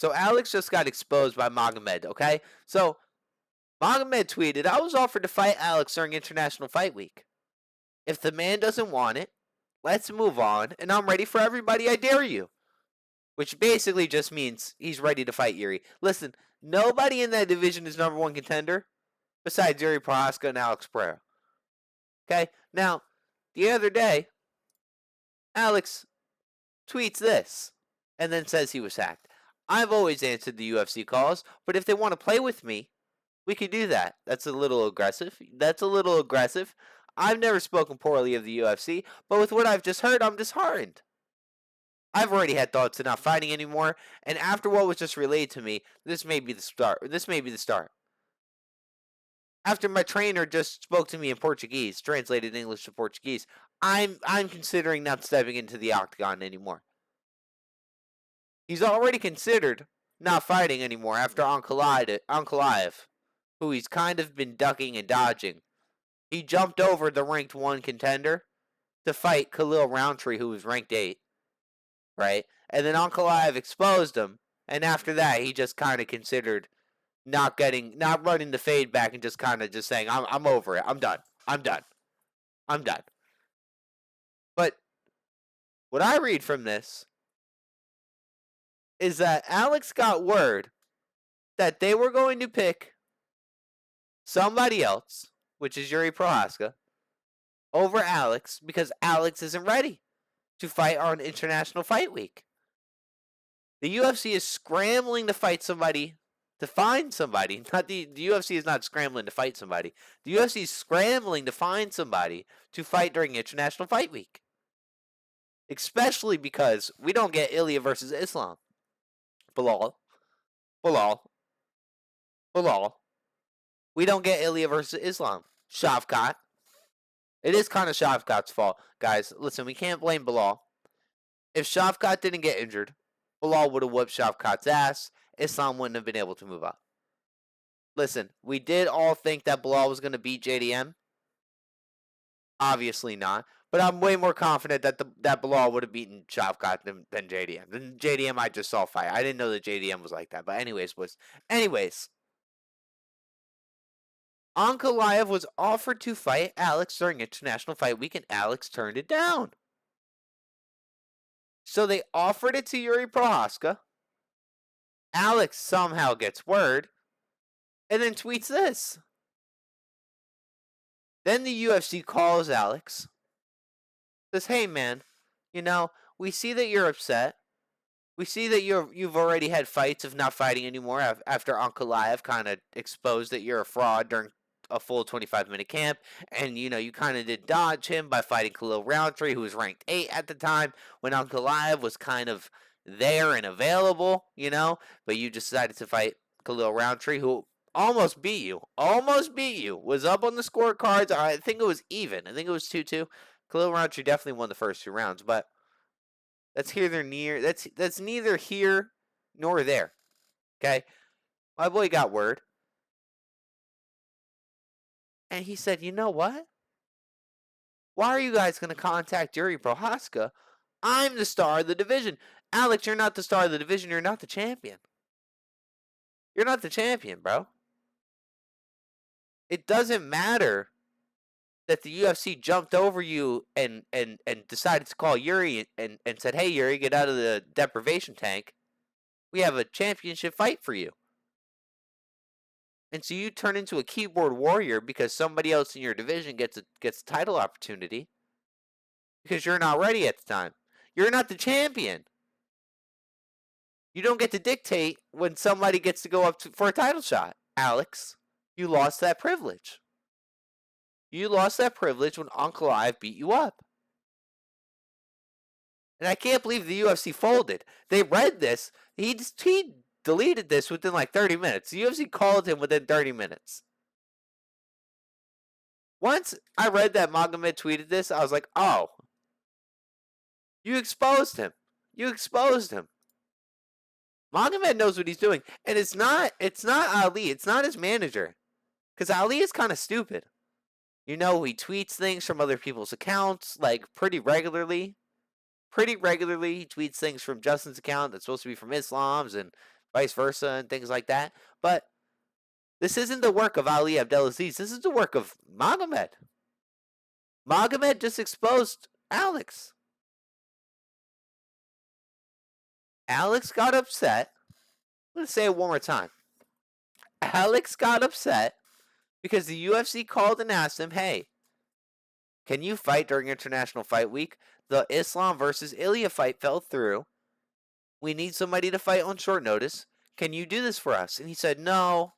So Alex just got exposed by Magomed, okay? So Magomed tweeted, I was offered to fight Alex during International Fight Week. If the man doesn't want it, let's move on, and I'm ready for everybody, I dare you. Which basically just means he's ready to fight Yuri. Listen, nobody in that division is #1 contender besides Yuri Prohaska and Alex Pereira. Okay? Now, the other day, Alex tweets this and then says he was hacked. I've always answered the UFC calls, but if they want to play with me, we can do that. That's a little aggressive. I've never spoken poorly of the UFC, but with what I've just heard, I'm disheartened. I've already had thoughts of not fighting anymore, and after what was just relayed to me, this may be the start. After my trainer just spoke to me in Portuguese, translated English to Portuguese, I'm considering not stepping into the octagon anymore. He's already considered not fighting anymore after Ankalaev, who he's kind of been ducking and dodging. He jumped over the ranked 1 contender to fight Khalil Roundtree, who was ranked 8. Right? And then Ankalaev exposed him, and after that, he just kind of considered not running the fade back and just kind of just saying, I'm over it. I'm done. But what I read from this is that Alex got word that they were going to pick somebody else, which is Yuri Prohaska, over Alex because Alex isn't ready to fight on International Fight Week. The UFC is scrambling to find somebody. Not the UFC is not scrambling to fight somebody. The UFC is scrambling to find somebody to fight during International Fight Week. Especially because we don't get Ilya versus Islam. Bilal. We don't get Ilya versus Islam. Shavkat. It is kind of Shavkat's fault. Guys, listen, we can't blame Bilal. If Shavkat didn't get injured, Bilal would have whooped Shavkat's ass. Islam wouldn't have been able to move up. Listen, we did all think that Bilal was going to beat JDM. Obviously not. But I'm way more confident that Bilal would have beaten Shavkat than JDM. Than JDM I just saw fight. I didn't know that JDM was like that. But anyways. Ankalaev was offered to fight Alex during International Fight Week, and Alex turned it down. So they offered it to Yuri Prohaska. Alex somehow gets word, and then tweets this. Then the UFC calls Alex. Says, hey man, we see that you're upset. We see that you've already had fights of not fighting anymore after Ankalaev kind of exposed that you're a fraud during a full 25-minute camp, and you kind of did dodge him by fighting Khalil Roundtree, who was ranked 8 at the time when Ankalaev was kind of there and available, but you decided to fight Khalil Roundtree, who almost beat you, was up on the scorecards. I think it was even. I think it was 2-2. Khalil Roundtree definitely won the first 2 rounds, but that's neither here nor there. Okay? My boy got word. And he said, you know what? Why are you guys going to contact Yuri Prohaska? I'm the star of the division. Alex, you're not the star of the division. You're not the champion. You're not the champion, bro. It doesn't matter that the UFC jumped over you and decided to call Yuri and said, hey, Yuri, get out of the deprivation tank. We have a championship fight for you. And so you turn into a keyboard warrior because somebody else in your division gets a title opportunity because you're not ready at the time. You're not the champion. You don't get to dictate when somebody gets to go up for a title shot. Alex, you lost that privilege. You lost that privilege when Ankalaev beat you up. And I can't believe the UFC folded. They read this. He deleted this within like 30 minutes. The UFC called him within 30 minutes. Once I read that Magomed tweeted this, I was like, oh. You exposed him. Magomed knows what he's doing. And it's not Ali. It's not his manager. Because Ali is kind of stupid. He tweets things from other people's accounts, like, pretty regularly. He tweets things from Justin's account that's supposed to be from Islam's, and vice versa, and things like that. But this isn't the work of Ali Abdelaziz. This is the work of Magomed. Magomed just exposed Alex. Alex got upset. I'm going to say it one more time. Alex got upset because the UFC called and asked him, hey, can you fight during International Fight Week? The Islam versus Ilya fight fell through. We need somebody to fight on short notice. Can you do this for us? And he said, no,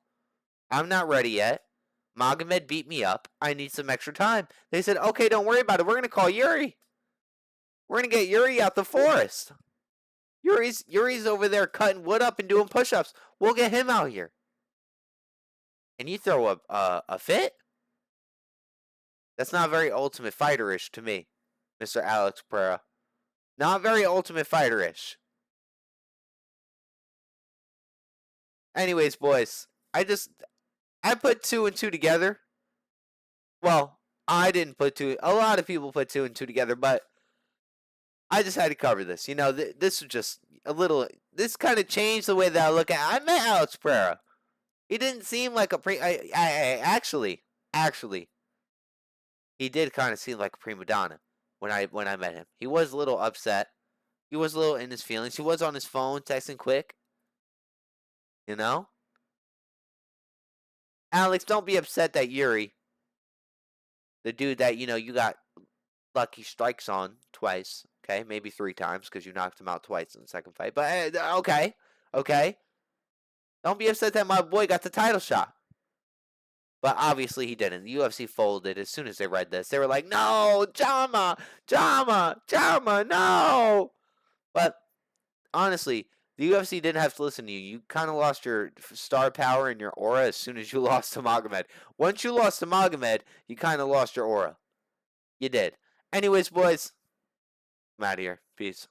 I'm not ready yet. Magomed beat me up. I need some extra time. They said, okay, don't worry about it. We're going to call Yuri. We're going to get Yuri out the forest. Yuri's over there cutting wood up and doing push-ups. We'll get him out here. And you throw a fit? That's not very Ultimate Fighter-ish to me, Mr. Alex Pereira. Not very Ultimate Fighter-ish. Anyways, boys, I put 2 and 2 together. Well, I didn't put 2. A lot of people put 2 and 2 together, but I just had to cover this. You know, this was just a little. This kind of changed the way that I look at it. I met Alex Pereira. He didn't seem like a actually, he did kind of seem like a prima donna when I met him. He was a little upset. He was a little in his feelings. He was on his phone texting quick. You know? Alex, don't be upset that Yuri, the dude that, you got lucky strikes on twice, okay? Maybe 3 times because you knocked him out twice in the second fight. But, okay. Don't be upset that my boy got the title shot. But obviously he didn't. The UFC folded as soon as they read this. They were like, no, Jama, no. But honestly, the UFC didn't have to listen to you. You kind of lost your star power and your aura as soon as you lost to Magomed. Once you lost to Magomed, you kind of lost your aura. You did. Anyways, boys, I'm out of here. Peace.